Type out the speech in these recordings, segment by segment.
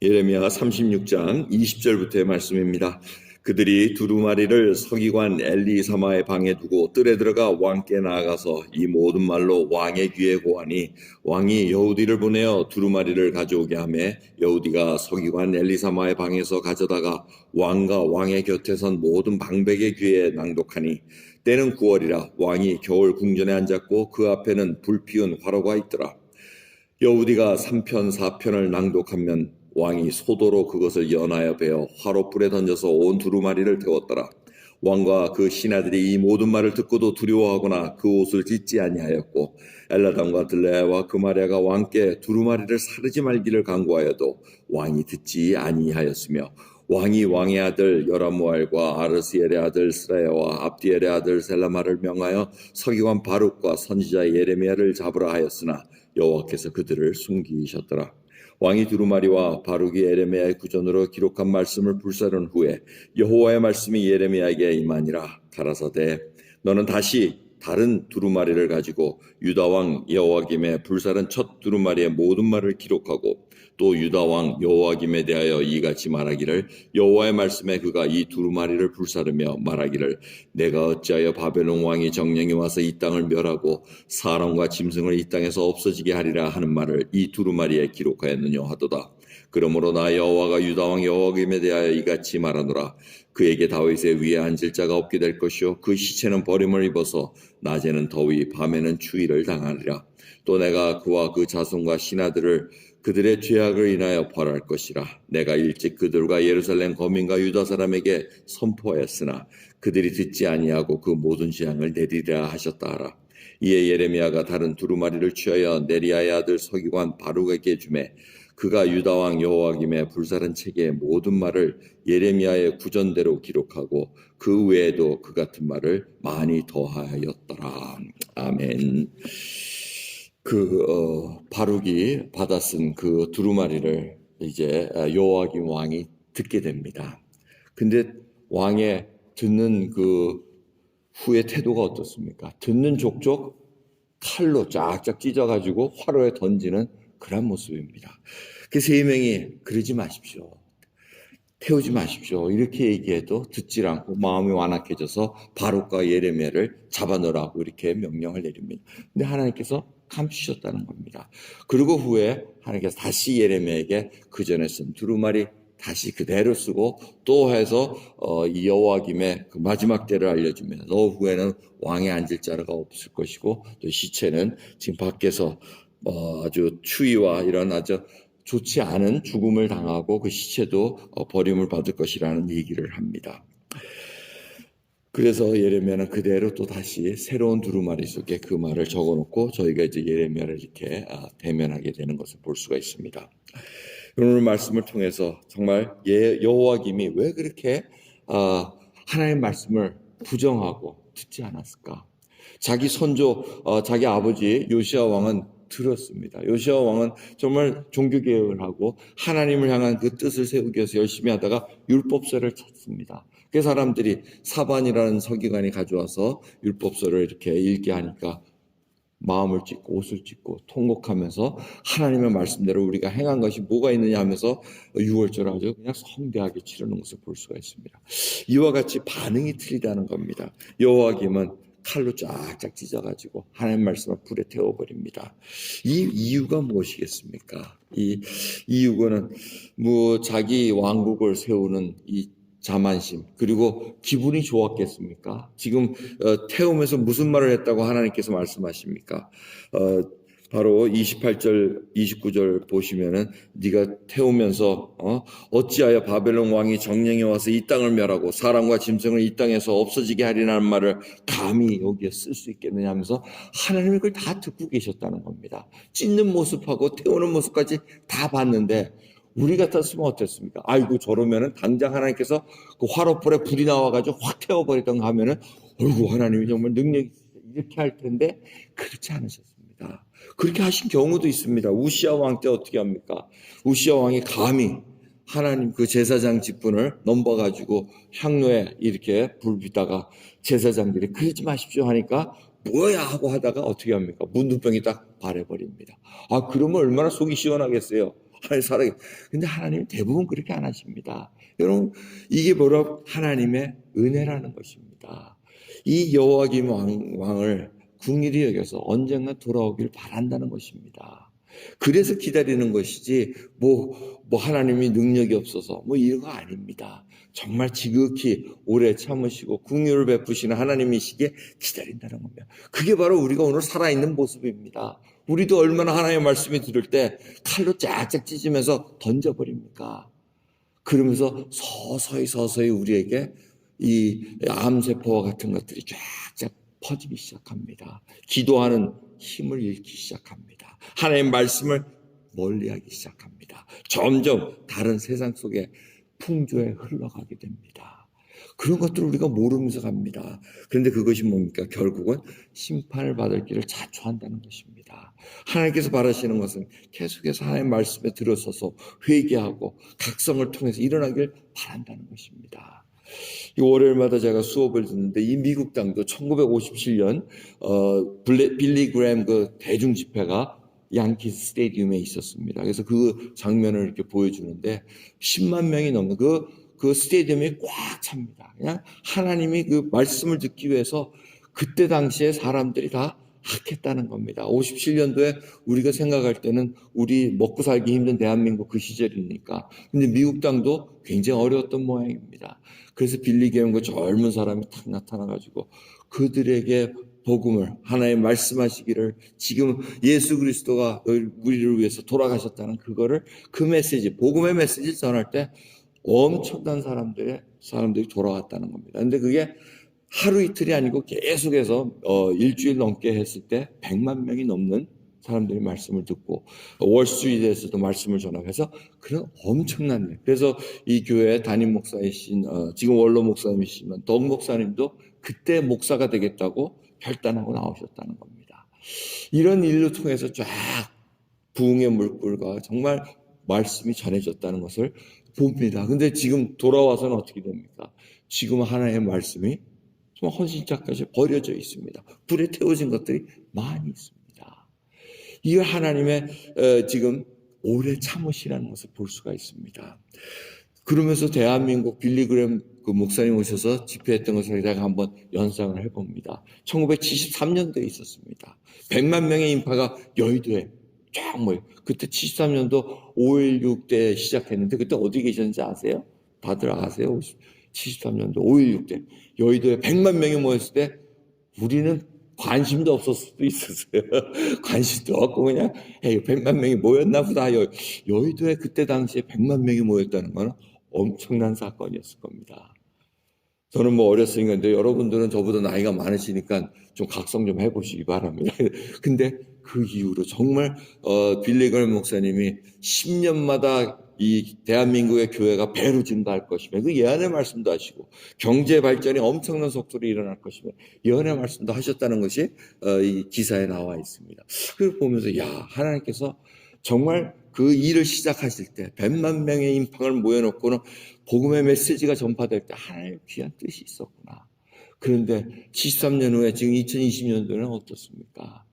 예레미야 36장 20절부터의 말씀입니다. 그들이 두루마리를 서기관 엘리사마의 방에 두고 뜰에 들어가 왕께 나아가서 이 모든 말로 왕의 귀에 고하니 왕이 여우디를 보내어 두루마리를 가져오게 하매 여우디가 서기관 엘리사마의 방에서 가져다가 왕과 왕의 곁에 선 모든 방백의 귀에 낭독하니 때는 9월이라 왕이 겨울 궁전에 앉았고 그 앞에는 불 피운 화로가 있더라. 여우디가 3편 4편을 낭독하면 왕이 소도로 그것을 연하여 베어 화롯불에 던져서 온 두루마리를 태웠더라. 왕과 그 신하들이 이 모든 말을 듣고도 두려워하거나 그 옷을 찢지 아니하였고 엘라담과 들레야와 그마랴가 왕께 두루마리를 사르지 말기를 간구하여도 왕이 듣지 아니하였으며 왕이 왕의 아들 여라무알과 아르스엘의 아들 스라야와 압디엘의 아들 셀라마를 명하여 서기관 바룩과 선지자 예레미야를 잡으라 하였으나 여호와께서 그들을 숨기셨더라. 왕이 두루마리와 바룩이 예레미야의 구전으로 기록한 말씀을 불사른 후에 여호와의 말씀이 예레미야에게 임하니라. 가라사대 너는 다시 다른 두루마리를 가지고 유다왕 여호와김의 불사른 첫 두루마리의 모든 말을 기록하고 또 유다왕 여호와김에 대하여 이같이 말하기를 여호와의 말씀에 그가 이 두루마리를 불사르며 말하기를 내가 어찌하여 바벨론 왕이 정령이 와서 이 땅을 멸하고 사람과 짐승을 이 땅에서 없어지게 하리라 하는 말을 이 두루마리에 기록하였느냐 하도다. 그러므로 나 여호와가 유다왕 여호와김에 대하여 이같이 말하노라. 그에게 다윗의 위에 앉을 자가 없게 될 것이요 그 시체는 버림을 입어서 낮에는 더위 밤에는 추위를 당하리라. 또 내가 그와 그 자손과 신하들을 그들의 죄악을 인하여 벌할 것이라. 내가 일찍 그들과 예루살렘 거민과 유다 사람에게 선포하였으나 그들이 듣지 아니하고 그 모든 재앙을 내리리라 하셨다 하라. 이에 예레미야가 다른 두루마리를 취하여 네리야의 아들 서기관 바룩에게 주매 그가 유다왕 여호와김의 불사른 책의 모든 말을 예레미야의 구전대로 기록하고 그 외에도 그 같은 말을 많이 더하였더라. 아멘. 바룩이 받아 쓴 그 두루마리를 이제 여호와김 왕이 듣게 됩니다. 근데 왕의 듣는 그 후의 태도가 어떻습니까? 듣는 족족 칼로 쫙쫙 찢어가지고 화로에 던지는 그런 모습입니다. 그 세 명이 그러지 마십시오. 태우지 마십시오. 이렇게 얘기해도 듣질 않고 마음이 완악해져서 바룩과 예레미야를 잡아넣으라고 이렇게 명령을 내립니다. 근데 하나님께서 감추셨다는 겁니다. 그리고 후에 하나님께서 다시 예레미야에게 그 전에 쓴 두루마리 다시 그대로 쓰고 또 해서 이 여호와김의 그 마지막 때를 알려주면 너 후에는 왕에 앉을 자가 없을 것이고 또 시체는 지금 밖에서 아주 추위와 이런 아주 좋지 않은 죽음을 당하고 그 시체도 버림을 받을 것이라는 얘기를 합니다. 그래서 예레미야는 그대로 또 다시 새로운 두루마리 속에 그 말을 적어놓고 저희가 이제 예레미야를 이렇게 대면하게 되는 것을 볼 수가 있습니다. 오늘 말씀을 통해서 정말 여호와김이 왜 그렇게 하나님의 말씀을 부정하고 듣지 않았을까? 자기 선조, 자기 아버지 요시야 왕은 들었습니다. 요시야 왕은 정말 종교개혁을 하고 하나님을 향한 그 뜻을 세우기 위해서 열심히 하다가 율법서를 찾습니다. 그 사람들이 사반이라는 서기관이 가져와서 율법서를 이렇게 읽게 하니까 마음을 찢고 옷을 찢고 통곡하면서 하나님의 말씀대로 우리가 행한 것이 뭐가 있느냐 하면서 6월절을 아주 그냥 성대하게 치르는 것을 볼 수가 있습니다. 이와 같이 반응이 틀리다는 겁니다. 여호와김은 칼로 쫙쫙 찢어가지고 하나님의 말씀을 불에 태워버립니다. 이 이유가 무엇이겠습니까? 이 이유는 자기 왕국을 세우는 이 자만심 그리고 기분이 좋았겠습니까? 지금 태우면서 무슨 말을 했다고 하나님께서 말씀하십니까? 바로 28절 29절 보시면은 네가 태우면서 어찌하여 바벨론 왕이 정령이 와서 이 땅을 멸하고 사람과 짐승을 이 땅에서 없어지게 하리라는 말을 감히 여기에 쓸 수 있겠느냐 하면서 하나님이 그걸 다 듣고 계셨다는 겁니다. 찢는 모습하고 태우는 모습까지 다 봤는데 우리 같았으면 어땠습니까? 아이고 저러면은 당장 하나님께서 그 화롯불에 불이 나와가지고 확 태워버리던가 하면은 어이구 하나님이 정말 능력이 이렇게 할 텐데 그렇지 않으셨습니다. 그렇게 하신 경우도 있습니다. 우시야 왕 때 어떻게 합니까? 우시야 왕이 감히 하나님 그 제사장 직분을 넘봐가지고 향로에 이렇게 불 비다가 제사장들이 그러지 마십시오 하니까 뭐야 하고 하다가 어떻게 합니까? 문둥병이 딱 발해버립니다. 그러면 얼마나 속이 시원하겠어요. 하나님 살아. 근데 하나님 대부분 그렇게 안 하십니다. 여러분, 이게 바로 하나님의 은혜라는 것입니다. 이 여호와김 왕을 궁일이 여겨서 언젠가 돌아오길 바란다는 것입니다. 그래서 기다리는 것이지 하나님이 능력이 없어서 이런 거 아닙니다. 정말 지극히 오래 참으시고 긍휼을 베푸시는 하나님이시기에 기다린다는 겁니다. 그게 바로 우리가 오늘 살아있는 모습입니다. 우리도 얼마나 하나님의 말씀이 들을 때 칼로 쫙쫙 찢으면서 던져버립니까? 그러면서 서서히 우리에게 이 암세포와 같은 것들이 쫙쫙 퍼지기 시작합니다. 기도하는 힘을 잃기 시작합니다. 하나님의 말씀을 멀리하기 시작합니다. 점점 다른 세상 속에 풍조에 흘러가게 됩니다. 그런 것들을 우리가 모르면서 갑니다. 그런데 그것이 뭡니까? 결국은 심판을 받을 길을 자초한다는 것입니다. 하나님께서 바라시는 것은 계속해서 하나님의 말씀에 들어서서 회개하고 각성을 통해서 일어나길 바란다는 것입니다. 이 월요일마다 제가 수업을 듣는데 이 미국 땅도 1957년 빌리 그램 그 대중 집회가 양키스 스테디움에 있었습니다. 그래서 그 장면을 이렇게 보여주는데 10만 명이 넘는 그 스테디움이 꽉 찹니다. 그냥 하나님이 그 말씀을 듣기 위해서 그때 당시에 사람들이 다 학했다는 겁니다. 57년도에 우리가 생각할 때는 우리 먹고 살기 힘든 대한민국 그 시절이니까. 근데 미국 땅도 굉장히 어려웠던 모양입니다. 그래서 빌리 그램 그 젊은 사람이 탁 나타나가지고 그들에게 복음을 하나님 말씀하시기를 지금 예수 그리스도가 우리를 위해서 돌아가셨다는 그거를 그 메시지 복음의 메시지를 전할 때 엄청난 사람들이 돌아왔다는 겁니다. 근데 그게 하루 이틀이 아니고 계속해서 일주일 넘게 했을 때 100만 명이 넘는 사람들이 말씀을 듣고 월스트리트에서도 말씀을 전하면서 그런 엄청난 일. 그래서 이 교회 담임 목사이신 지금 원로 목사님이시면 덕 목사님도 그때 목사가 되겠다고 결단하고 나오셨다는 겁니다. 이런 일로 통해서 쫙 부흥의 물결과 정말 말씀이 전해졌다는 것을 봅니다. 근데 지금 돌아와서는 어떻게 됩니까? 지금 하나님의 말씀이 정말 헌신짝까지 버려져 있습니다. 불에 태워진 것들이 많이 있습니다. 이걸 하나님의 지금 오래 참으시라는 것을 볼 수가 있습니다. 그러면서 대한민국 빌리 그램 그 목사님 오셔서 집회했던 것을 제가 한번 연상을 해봅니다. 1973년도에 있었습니다. 100만 명의 인파가 여의도에 쫙 모여. 그때 73년도 5.16 때 시작했는데 그때 어디 계셨는지 아세요? 다들 아세요? 73년도 5.16 때 여의도에 100만 명이 모였을 때 우리는 관심도 없었을 수도 있었어요. 관심도 없고 그냥 100만 명이 모였나 보다. 여의도에 그때 당시에 100만 명이 모였다는 건 엄청난 사건이었을 겁니다. 저는 어렸으니까, 근데 여러분들은 저보다 나이가 많으시니까 좀 각성 좀 해보시기 바랍니다. 근데 그 이후로 정말 빌리 그램 목사님이 10년마다 이 대한민국의 교회가 배로 증가할 것이며 그 예언의 말씀도 하시고 경제 발전이 엄청난 속도로 일어날 것이며 예언의 말씀도 하셨다는 것이 이 기사에 나와 있습니다. 그걸 보면서 하나님께서 정말 그 일을 시작하실 때 100만 명의 인파를 모여놓고는 복음의 메시지가 전파될 때 하나님의 귀한 뜻이 있었구나. 그런데 73년 후에 지금 2020년도는 어떻습니까?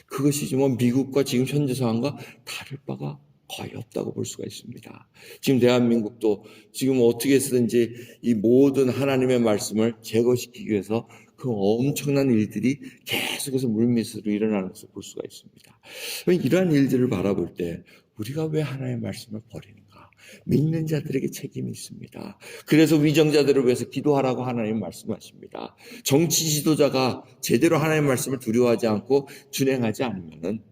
그것이 지금 미국과 지금 현재 상황과 다를 바가 거의 없다고 볼 수가 있습니다. 지금 대한민국도 지금 어떻게 해서든지 이 모든 하나님의 말씀을 제거시키기 위해서 그 엄청난 일들이 계속해서 물밑으로 일어나는 것을 볼 수가 있습니다. 이러한 일들을 바라볼 때 우리가 왜 하나님의 말씀을 버리는가? 믿는 자들에게 책임이 있습니다. 그래서 위정자들을 위해서 기도하라고 하나님 말씀하십니다. 정치 지도자가 제대로 하나님의 말씀을 두려워하지 않고 준행하지 않으면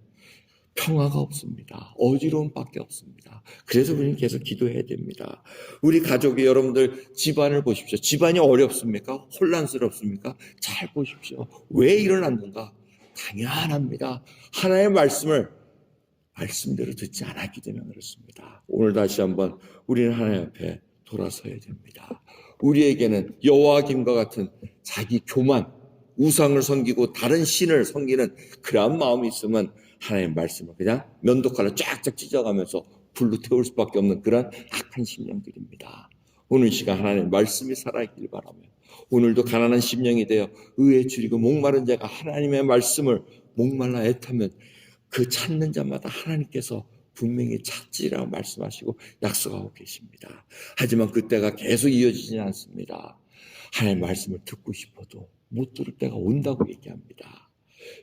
평화가 없습니다. 어지러움 밖에 없습니다. 그래서 우리는 계속 기도해야 됩니다. 우리 가족이 여러분들 집안을 보십시오. 집안이 어렵습니까? 혼란스럽습니까? 잘 보십시오. 왜 일어났는가? 당연합니다. 하나님의 말씀대로 듣지 않았기 때문에 그렇습니다. 오늘 다시 한번 우리는 하나님 앞에 돌아서야 됩니다. 우리에게는 여호와김과 같은 자기 교만, 우상을 섬기고 다른 신을 섬기는 그러한 마음이 있으면 하나님의 말씀을 그냥 면도칼로 쫙쫙 찢어가면서 불로 태울 수밖에 없는 그런 악한 심령들입니다. 오늘 시간 하나님의 말씀이 살아있길 바라며 오늘도 가난한 심령이 되어 의에 줄이고 목마른 자가 하나님의 말씀을 목말라 애타면 그 찾는 자마다 하나님께서 분명히 찾지라고 말씀하시고 약속하고 계십니다. 하지만 그 때가 계속 이어지지는 않습니다. 하나님의 말씀을 듣고 싶어도 못 들을 때가 온다고 얘기합니다.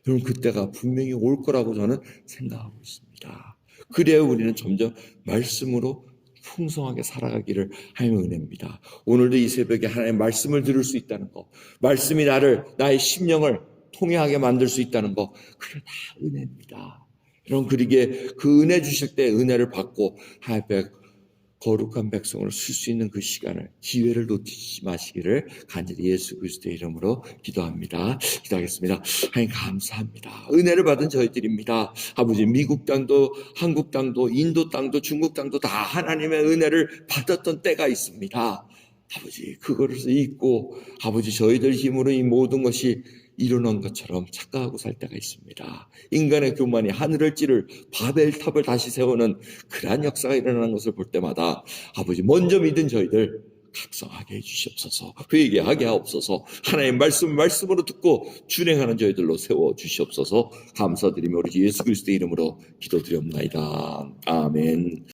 여러분, 그때가 분명히 올 거라고 저는 생각하고 있습니다. 그래야 우리는 점점 말씀으로 풍성하게 살아가기를 하나님의 은혜입니다. 오늘도 이 새벽에 하나님의 말씀을 들을 수 있다는 것, 말씀이 나의 심령을 통회하게 만들 수 있다는 것, 그게 다 은혜입니다. 여러분, 그러기에 그 은혜 주실 때 은혜를 받고 하나님의 거룩한 백성으로 쓸 수 있는 그 시간을, 기회를 놓치지 마시기를 간절히 예수 그리스도의 이름으로 기도합니다. 기도하겠습니다. 하나님 감사합니다. 은혜를 받은 저희들입니다. 아버지, 미국 땅도 한국 땅도 인도 땅도 중국 땅도 다 하나님의 은혜를 받았던 때가 있습니다. 아버지, 그거를 잊고 아버지, 저희들 힘으로 이 모든 것이 일어난 것처럼 착각하고 살 때가 있습니다. 인간의 교만이 하늘을 찌를 바벨탑을 다시 세우는 그러한 역사가 일어나는 것을 볼 때마다 아버지, 먼저 믿은 저희들 각성하게 해주시옵소서, 회개하게 하옵소서, 하나님의 말씀으로 듣고 준행하는 저희들로 세워주시옵소서. 감사드리며 우리 예수 그리스도의 이름으로 기도드리옵나이다. 아멘.